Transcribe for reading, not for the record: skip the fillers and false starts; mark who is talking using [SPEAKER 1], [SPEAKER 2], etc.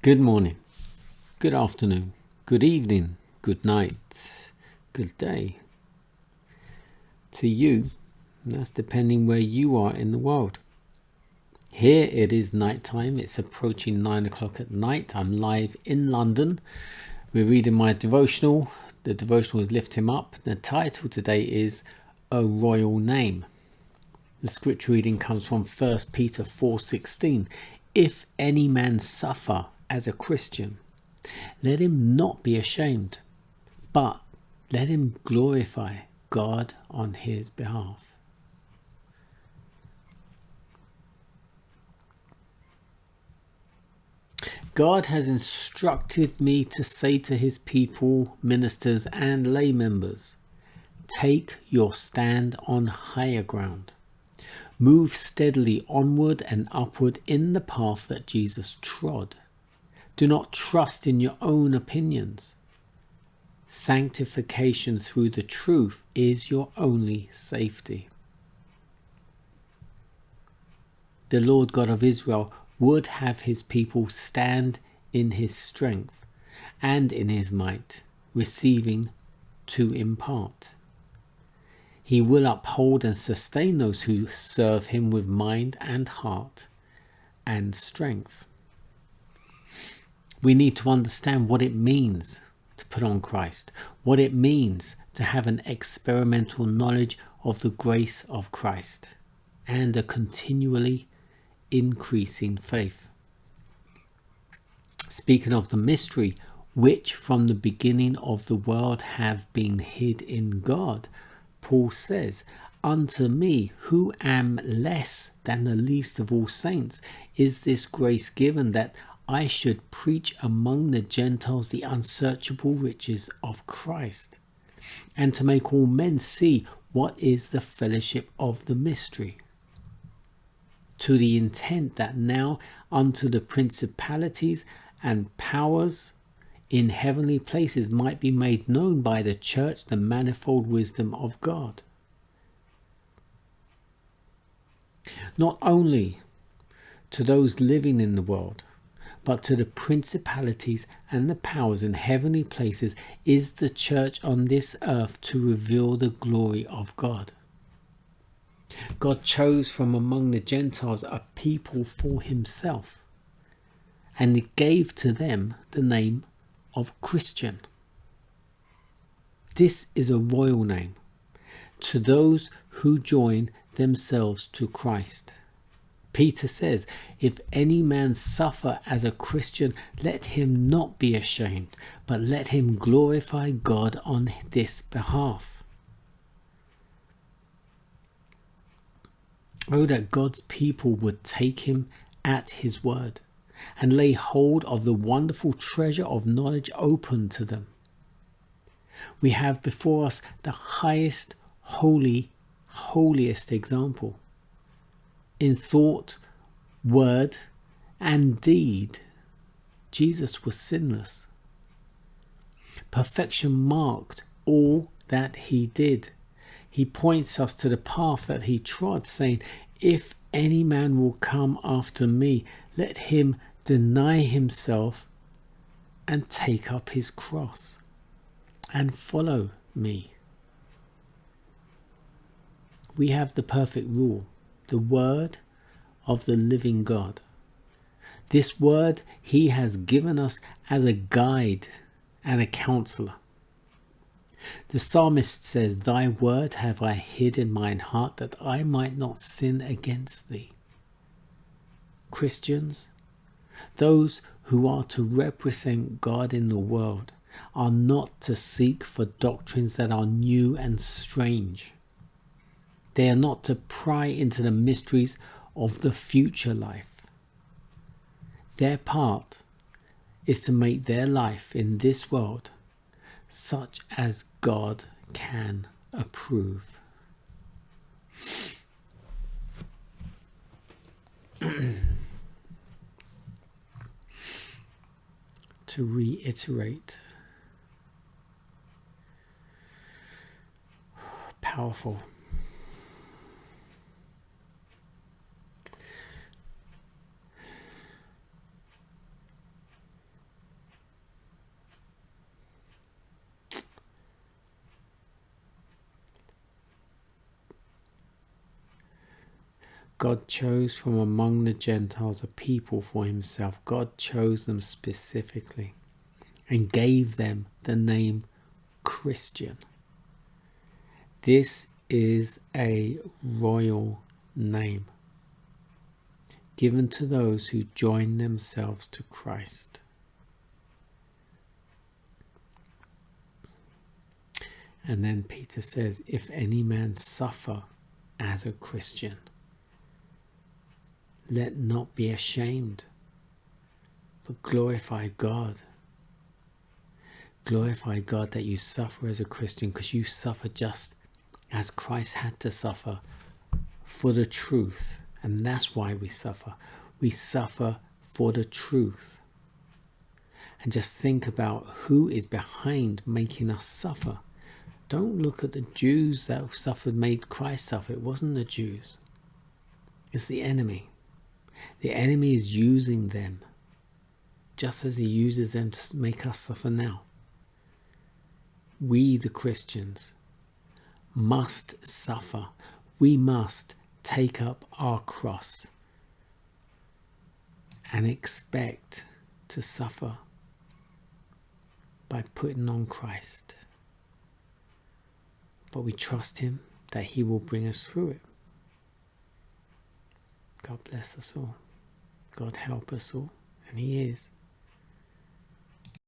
[SPEAKER 1] Good morning, good afternoon, good evening, good night, good day to you. And that's depending where you are in the world. Here it is night time. It's approaching 9 o'clock at night. I'm live in London. We're reading my devotional. The devotional is Lift Him Up. The title today is A Royal Name. The scripture reading comes from 1 Peter 4:16. If any man suffer as a Christian, let him not be ashamed, but let him glorify God on his behalf. God has instructed me to say to his people, ministers and lay members, take your stand on higher ground. Move steadily onward and upward in the path that Jesus trod. Do not trust in your own opinions. Sanctification through the truth is your only safety. The Lord God of Israel would have his people stand in his strength and in his might, receiving to impart. He will uphold and sustain those who serve him with mind and heart and strength. We need to understand what it means to put on Christ, what it means to have an experimental knowledge of the grace of Christ, and a continually increasing faith. Speaking of the mystery, which from the beginning of the world have been hid in God, Paul says, unto me, who am less than the least of all saints, is this grace given that I should preach among the Gentiles the unsearchable riches of Christ, and to make all men see what is the fellowship of the mystery, to the intent that now unto the principalities and powers in heavenly places might be made known by the church the manifold wisdom of God. Not only to those living in the world, but to the principalities and the powers in heavenly places is the church on this earth to reveal the glory of God. God chose from among the Gentiles a people for himself, and he gave to them the name of Christian. This is a royal name to those who join themselves to Christ. Peter says, if any man suffer as a Christian, let him not be ashamed, but let him glorify God on this behalf. Oh, that God's people would take him at his word and lay hold of the wonderful treasure of knowledge open to them. We have before us the highest, holiest example. In thought, word, and deed, Jesus was sinless. Perfection marked all that he did. He points us to the path that he trod, saying, if any man will come after me, let him deny himself and take up his cross and follow me. We have the perfect rule, the word of the living God. This word he has given us as a guide and a counselor. The psalmist says, thy word have I hid in mine heart that I might not sin against thee. Christians, those who are to represent God in the world, are not to seek for doctrines that are new and strange. They are not to pry into the mysteries of the future life. Their part is to make their life in this world such as God can approve. To reiterate, powerful. God chose from among the Gentiles a people for himself. God chose them specifically and gave them the name Christian. This is a royal name given to those who join themselves to Christ. And then Peter says, if any man suffer as a Christian, let not be ashamed, but glorify God. Glorify God that you suffer as a Christian, because you suffer just as Christ had to suffer for the truth. And that's why we suffer. We suffer for the truth. And just think about who is behind making us suffer. Don't look at the Jews that suffered, made Christ suffer. It wasn't the Jews. It's the enemy. The enemy is using them, just as he uses them to make us suffer now. We, the Christians, must suffer. We must take up our cross and expect to suffer by putting on Christ. But we trust him that he will bring us through it. God bless us all. God help us all. And he is.